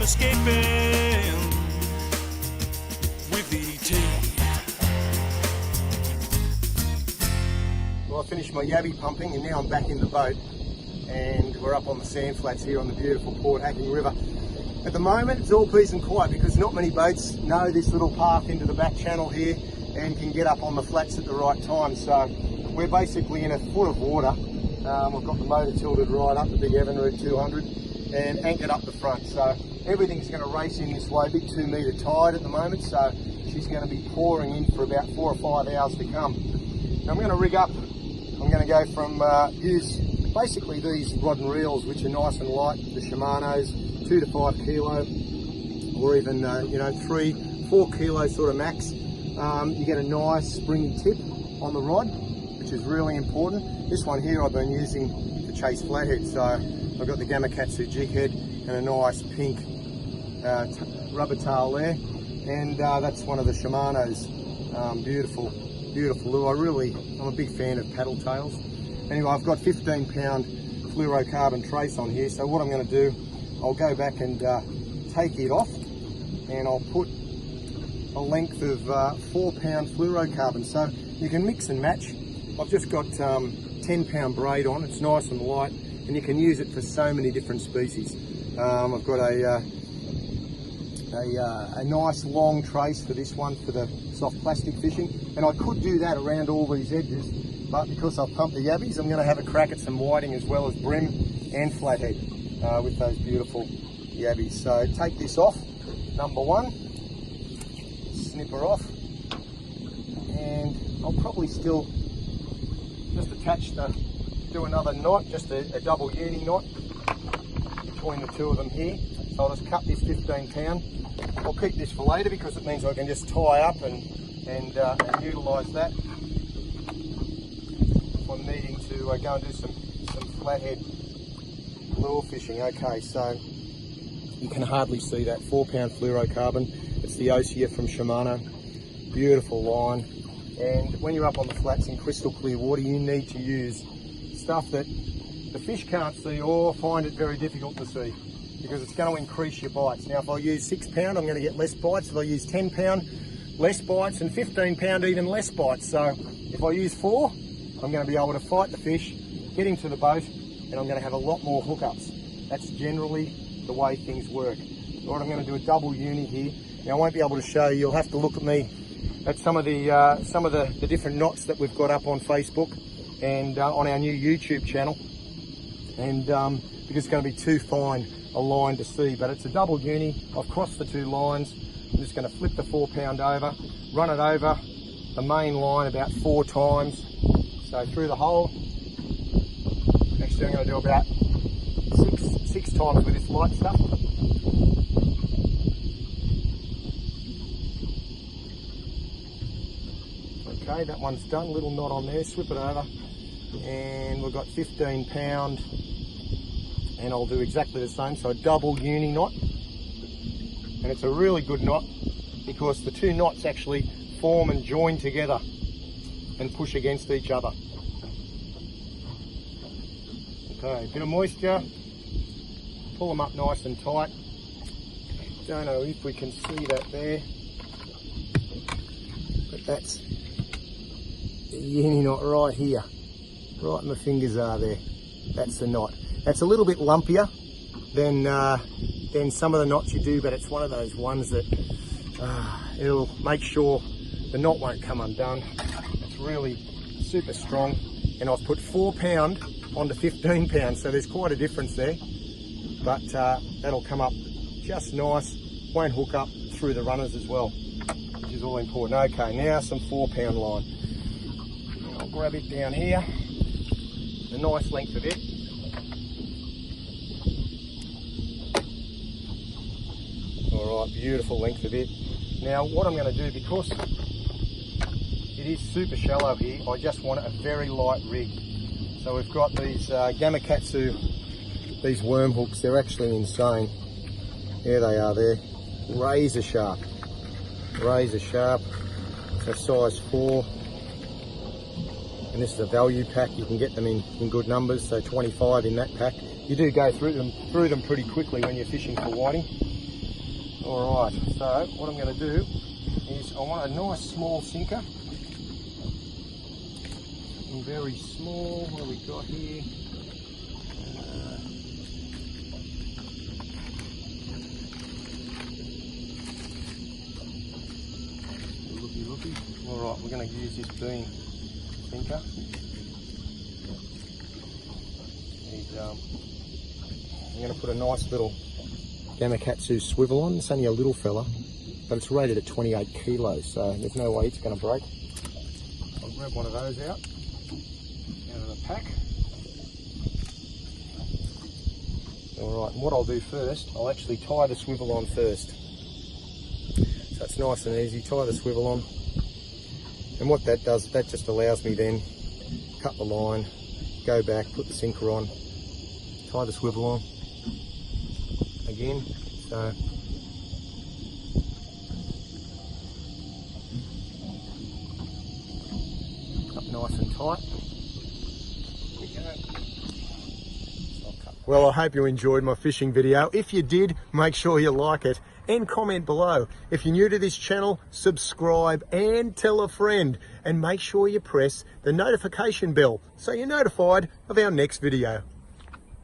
escaping with ET. Well, I finished my yabby pumping and now I'm back in the boat and we're up on the sand flats here on the beautiful Port Hacking River. At the moment it's all peace and quiet because not many boats know this little path into the back channel here and can get up on the flats at the right time. So we're basically in a foot of water. We've got the motor tilted right up, the big Evinrude 200, and anchored up the front. So everything's going to race in this way, big 2 metre tide at the moment, so she's going to be pouring in for about 4 or 5 hours to come. Now I'm going to rig up. I'm going to go from use basically these rod and reels, which are nice and light, the Shimano's, 2 to 5 kilo, or even 3, 4 kilo sort of max. You get a nice springy tip on the rod, which is really important. This one here I've been using to chase flathead, so I've got the Gamakatsu jig head and a nice pink rubber tail there, and that's one of the Shimano's. Beautiful lure. I'm a big fan of paddle tails. Anyway, I've got 15-pound fluorocarbon trace on here, so what I'm going to do, I'll go back and take it off, and I'll put a length of 4-pound fluorocarbon, so you can mix and match. I've just got 10-pound braid on. It's nice and light, and you can use it for so many different species. I've got a nice long trace for this one for the soft plastic fishing, and I could do that around all these edges, but because I've pumped the yabbies, I'm going to have a crack at some whiting as well as brim and flathead with those beautiful yabbies. So take this off, number one, snip her off, and I'll probably still just do another knot, just a double uni knot between the two of them here. So I'll just cut this 15-pound. I'll keep this for later because it means I can just tie up and utilise that if I'm needing to go and do some flathead lure fishing. Okay, so you can hardly see that 4-pound fluorocarbon. It's the Osea from Shimano. Beautiful line. And when you're up on the flats in crystal clear water, you need to use stuff that the fish can't see or find it very difficult to see, because it's going to increase your bites. Now if I use 6-pound, I'm going to get less bites. If I use 10-pound, less bites, and 15-pound, even less bites. So if I use 4, I'm going to be able to fight the fish, get him to the boat, and I'm going to have a lot more hookups. That's generally the way things work. Right, I'm going to do a double uni here. Now I won't be able to show you. You'll have to look at me at some of the different knots that we've got up on Facebook and on our new YouTube channel, and because it's going to be too fine a line to see. But it's a double uni. I've crossed the 2 lines. I'm just going to flip the 4-pound over, run it over the main line about 4 times, so through the hole. Actually I'm going to do about six times with this light stuff. Okay, that one's done. Little knot on there, slip it over, and we've got 15-pound, and I'll do exactly the same, so a double uni knot. And it's a really good knot because the 2 knots actually form and join together and push against each other. Okay, a bit of moisture, pull them up nice and tight. Don't know if we can see that there, but that's the uni knot right here, right my fingers are there. That's the knot. That's a little bit lumpier than some of the knots you do, but it's one of those ones that it'll make sure the knot won't come undone. It's really super strong, and I've put 4-pound onto 15-pound, so there's quite a difference there, but that'll come up just nice, won't hook up through the runners as well, which is all important. Okay, now some 4-pound line. I'll grab it down here, a nice length of it. Alright, beautiful length of it. Now what I'm going to do, because it is super shallow here, I just want a very light rig. So we've got these Gamakatsu, these worm hooks. They're actually insane. There they are there. Razor sharp. Razor sharp. So size 4. And this is a value pack. You can get them in good numbers, so 25 in that pack. You do go through them pretty quickly when you're fishing for whiting. All right, so what I'm going to do is I want a nice small sinker. Something very small. What have we got here? Looky. All right, we're going to use this bean sinker. I'm going to put a nice little Gamakatsu swivel on. It's only a little fella, but it's rated at 28 kilos, so there's no way it's going to break. I'll grab one of those out of the pack. All right, and what I'll do first, I'll actually tie the swivel on first. So it's nice and easy, tie the swivel on. And what that does, that just allows me then cut the line, go back, put the sinker on, tie the swivel on again. So up nice and tight. There we go. Well, I hope you enjoyed my fishing video. If you did, make sure you like it and comment below. If you're new to this channel, subscribe and tell a friend, and make sure you press the notification bell so you're notified of our next video.